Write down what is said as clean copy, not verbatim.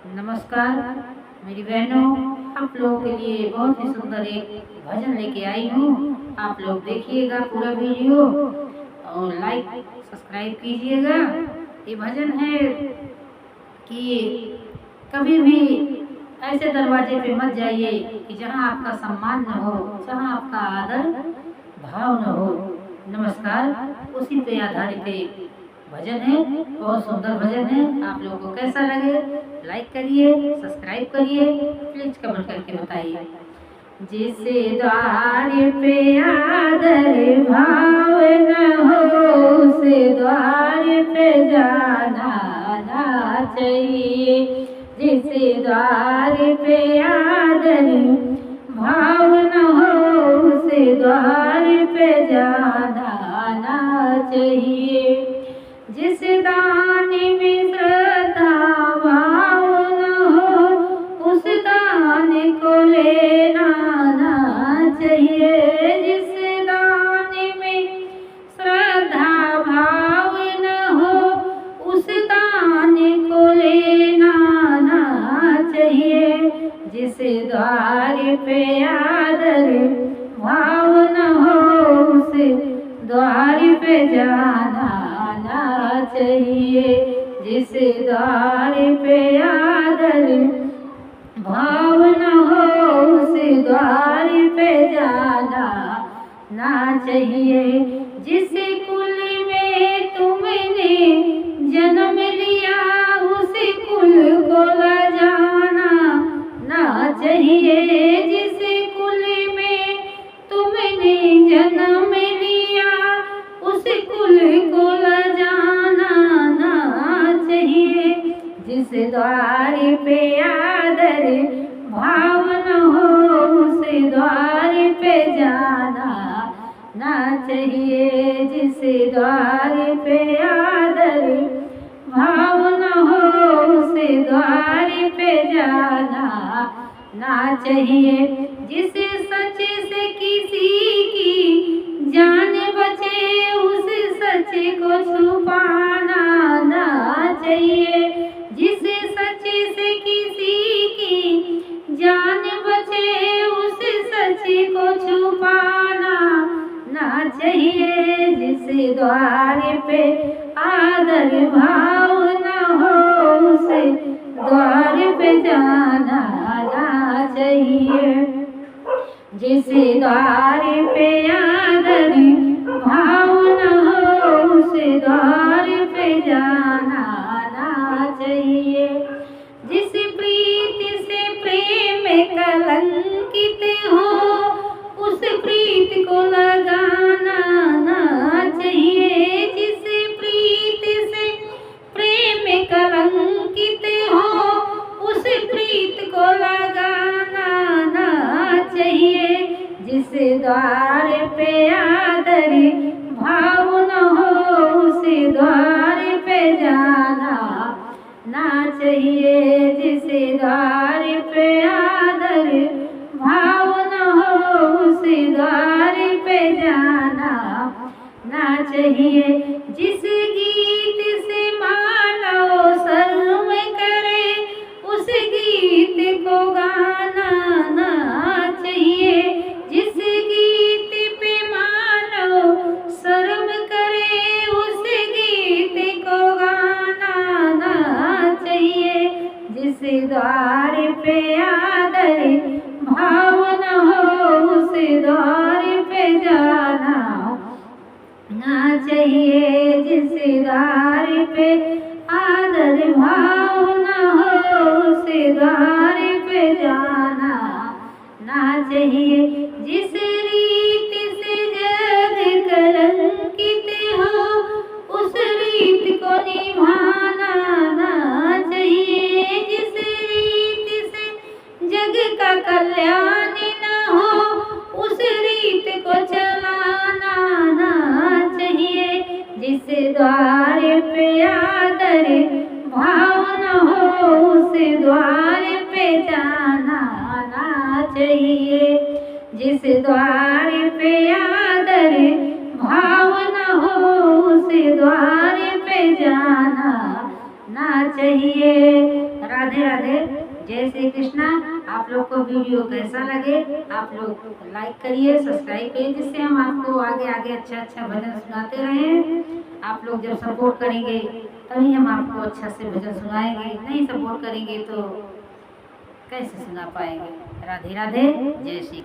नमस्कार मेरी बहनों, आप लोगों के लिए बहुत ही सुंदर एक भजन लेके आई हूँ। आप लोग देखिएगा पूरा वीडियो और लाइक सब्सक्राइब कीजिएगा। ये भजन है कि कभी भी ऐसे दरवाजे पे मत जाइए कि जहाँ आपका सम्मान न हो, जहाँ आपका आदर भाव न हो। नमस्कार, उसी पे आधारित एक भजन है, बहुत सुंदर भजन है। आप लोगों को कैसा लगे लाइक करिए, सब्सक्राइब करिए, प्लीज कमेंट करके बताइए। जिसे द्वार पे आदर भाव न हो, उसे द्वार पे जाना ना चाहिए। जिसे द्वार पे आदर भाव न हो, उसे द्वार पे जाना ना चाहिए। जिस दान में श्रद्धा भाव न हो, उस दान को लेना ना चाहिए। जिस दान में श्रद्धा भाव न हो, उस दान को लेना ना चाहिए। जिस द्वार पे आदर भाव न हो, उस द्वार पे जाना ना चाहिए। जिस द्वार पे आदर भाव न हो, उस द्वार पे जाना ना चाहिए। जिस कुल में तुमने जन्म लिया, उस कुल को ल जाना ना चाहिए। जिस कुल में तुमने जन्म लिया, उस कुल को ल जाना ना चाहिए। जिस द्वार पे आदर भाव न हो, उस द्वार पे जाना ना चाहिए। जिस द्वार पे आदर भाव न हो, उस द्वार पे जाना ना चाहिए। जिस सच से किसी की जान बचे, उस सच को छुपाना ना चाहिए। जिस सच से किसी की जान बचे, उस सच को छुपाना ना चाहिए। जिस द्वार पे आदर भाव न हो, उस द्वार पे जाना ना चाहिए। जिस द्वार पे आदर भाव न हो, उस द्वार पे जाना ना चाहिए। जिस प्रीत से प्रेम कलंकित हो, उस प्रीत को लगाना ना चाहिए। जिस प्रीत से प्रेम कलंकित हो, उस प्रीत को लगाना ना चाहिए। जिस द्वार पे आदर भाव न हो, उस द्वार पे जाना ना चाहिए। जिस द्वार पे आदर भाव न हो, उस द्वार पे जाना ना चाहिए। जिस गीत से मानव शर्म करे, उस गीत को गाना ना चाहिए। जिस गीत पे मानव शर्म करे, उस गीत को गाना ना चाहिए। जिस द्वार पे आदर भाव न हो, उस द्वार पे जाना ना चाहिए। जिस द्वार पे आदर भाव न हो, उस द्वार पे जाना ना चाहिए। जिस रीत से जग कलंकित हो, उस रीत को निभाना ना चाहिए। जिस रीत से जग का कल्याण न हो, उस रीत को चलाना ना चाहिए। जिस द्वार पे आदर भाव न हो, उस द्वार पे जाना ना चाहिए। जिस द्वार पे आदर भाव न हो, उस द्वार पे जाना ना चाहिए। राधे राधे, जय श्री कृष्णा। आप लोग को वीडियो कैसा लगे आप लोग लाइक करिए, सब्सक्राइब करिए, जिससे हम आपको आगे आगे अच्छा भजन सुनाते रहें। आप लोग जब सपोर्ट करेंगे तभी हम आपको अच्छा से भजन सुनाएंगे, नहीं सपोर्ट करेंगे तो कैसे सुना पाएंगे। राधे राधे, जय श्री